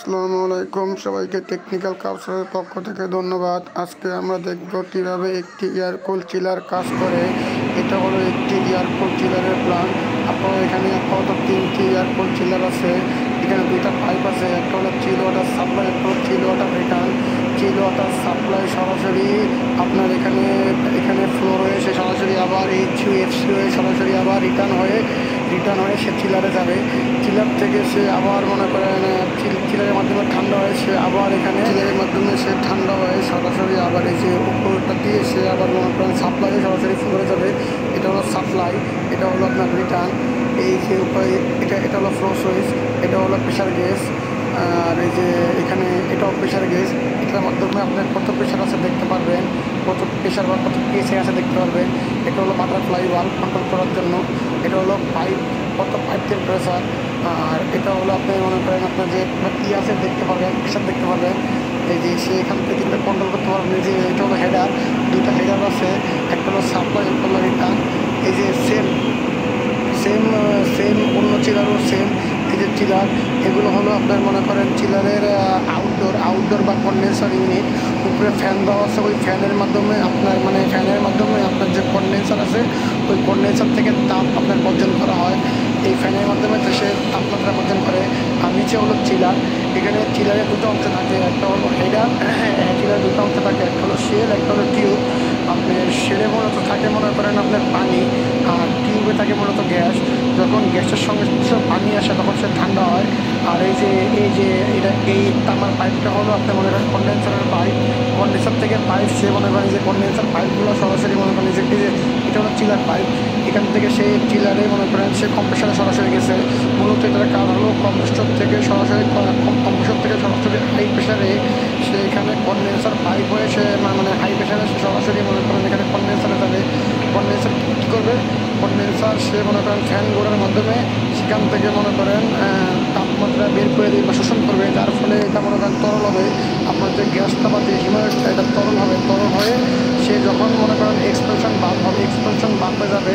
আসসালামু আলাইকুম সবাইকে টেকনিক্যাল কাপসের পক্ষ থেকে ধন্যবাদ। আজকে আমরা দেখব কীভাবে একটি এয়ার কুল চিলার কাজ করে। এটা হলো একটি এয়ার কুল চিলারের প্ল্যান। আপনার এখানে আপাতত 3টি এয়ার কুল চিলার আছে। এখানে 2টা পাইপ আছে, একটা হলো চিল ওয়াটার সাপ্লাই, একটা হলো চিল ওয়াটার রিটার্ন। চিল ওয়াটার সাপ্লাই সরাসরি আপনার এখানে ফ্লোর হয়ে সে সরাসরি আবার এইচইউএফসি হয়ে সরাসরি আবার রিটার্ন হয়ে সে চিলারে যাবে। চিলার থেকে সে আবার মনে করেন চিলারের মাধ্যমে ঠান্ডা হয়ে সে আবার এখানে চিলারের মাধ্যমে সে ঠান্ডা হয়ে সরাসরি আবার এই যে উপরটা দিয়ে সে আবার মনে করেন সাপ্লাই সরাসরি ফ্লোরে যাবে। এটা হলো সাপ্লাই, এটা হলো আপনার রিটার্ন। এই যে উপরে এটা হলো ফ্লো সুইচ, এটা হলো প্রেশার গেজ। আর এই যে এখানে এটাও প্রেশার গেজ। এটার মাধ্যমে আপনার কত প্রেশার আছে দেখতে পারবেন, কত প্রেশার বা কত পিএসআই আছে দেখতে পারবেন। এটা হলো বাটারফ্লাই ভালভ কন্ট্রোল করার জন্য। এটা হলো পাইপ, কত পাইপ টেম্পারেচার। আর এটা হলো আপনি মনে করেন আপনার যে কী আছে দেখতে পারবেন, প্রেশার দেখতে পারবেন। এই যে সে এখান থেকে কিন্তু কন্ট্রোল করতে পারবেন। যে এটা হলো হেডার, 2টা হেডার আছে, একটা হলো সাপ্লাই, একটা হলো রিটার্ন। এই যে সেম অন্য চিলারও সেম। এই যে চিলার, এগুলো হলো আপনার মনে করেন চিলারের আউটডোর বা কন্ডেন্সার ইউনিট। উপরে ফ্যান দেওয়া আছে, ওই ফ্যানের মাধ্যমে আপনার যে কন্ডেন্সার আছে ওই কন্ডেন্সার থেকে তাপ আপনার বর্জন করা হয়। এই ফ্যানের মাধ্যমে সে তাপমাত্রা বর্জন করে। আর নিচে হলো চিলার। এখানে চিলারের 2টো অংশ থাকে, একটা হলো হেডার, চিলার 2টো অংশ থাকে, একটা হলো শেল, একটা হলো টিউব। আপনার শেলে মূলত থাকে মনে করেন আপনার পানি, আর টিউবে থাকে মূলত গ্যাস। যখন গ্যাসের সঙ্গে পানি আসে তখন সে ঠান্ডা হয়। আর এই তামার পাইপটা হলো আপনার মনে করেন কন্ডেন্সারের পাইপ। কন্ডেন্সার থেকে পাইপ সে মনে করেন যে কন্ডেন্সার পাইপগুলো সরাসরি মনে করেন যে এটা হলো চিলার পাইপ। এখান থেকে সেই চিলারে মনে করেন সে কম্প্রেসারে সরাসরি গেছে। মূলত এটার কাজ হলো কম্প্রেসর থেকে সরাসরি হাই প্রেশারে সে এখানে কন্ডেন্সার পাইপ হয়ে সে মানে হাই প্রেশারে সে সরাসরি মনে করেন এখানে কন্ডেন্সারে যাবে। কন্ডেন্সার কী করবে? কন্ডেন্সার সে মনে করেন ফ্যান ঘোরার মাধ্যমে সেখান থেকে মনে করেন তাপমাত্রা বের করে দিয়ে বা শোষণ করবে, যার ফলে এটা মনে করেন তরল হবে। আপনার যে গ্যাসটা বা যে হিমায়তটা এটা তরল হয়ে সে যখন মনে করেন এক্সপেনশন বাল্বে যাবে,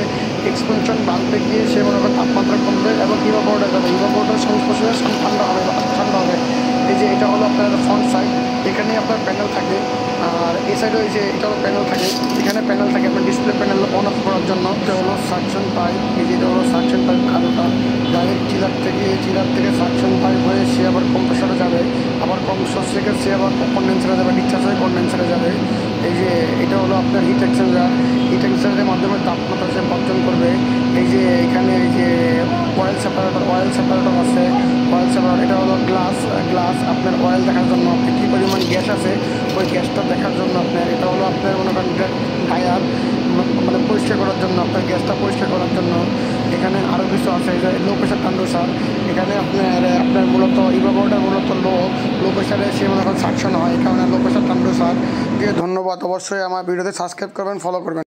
এক্সপেনশন বাল্বে গিয়ে সে মনে করেন তাপমাত্রা কমবে এবং ইভাপোরেটরে যাবে। ইভাপোরেটরের সংস্পর্শে ঠান্ডা হবে। এই যে এটা হলো আপনার ফ্রন্ট সাইড, এখানে আপনার প্যানেল থাকে। আর এই সাইডে ওই যে এটা হলো প্যানেল থাকে, এখানে প্যানেল থাকে আপনার ডিসপ্লে প্যানেল অন অফ করার জন্য। এটা হলো সাকশন পাইপ, এই যে এটা হলো সাকশন পাইপ খাদোটা। ডাইরেক্ট চিলার থেকে সাকশন পাইপ হয়ে সে আবার কম্প্রেসরে যাবে, আবার কম্প্রেসর থেকে সে আবার কন্ডেন্সারে যাবে, ডিসচার্জ হয়ে কন্ডেন্সারে যাবে। এই যে এটা হলো আপনার হিট এক্সচেঞ্জারের মাধ্যমে তাপমাত্রা সে বর্জন করবে। এই যে এখানে এই যে অয়েল সেপারেটর আছে। এটা হলো গ্লাস আপনার অয়েল দেখার জন্য, আপনি কী পরিমাণ গ্যাস আছে ওই গ্যাসটা দেখার জন্য। আপনার এটা হলো আপনার মনে করেন ডায়ার, মানে পরিষ্কার করার জন্য, আপনার গ্যাসটা পরিষ্কার করার জন্য। এখানে আরও কিছু আছে, এই যে লো প্রেশার ট্রান্সডুসার। এখানে আপনার মূলত ইভাপোরেটর মূলত লো প্রেশারে সে মনে করেন সাকশন হয়, এই কারণে লো প্রেশার ট্রান্সডুসার। ধন্যবাদ। অবশ্যই আমার ভিডিওতে সাবস্ক্রাইব করবেন, ফলো করবেন।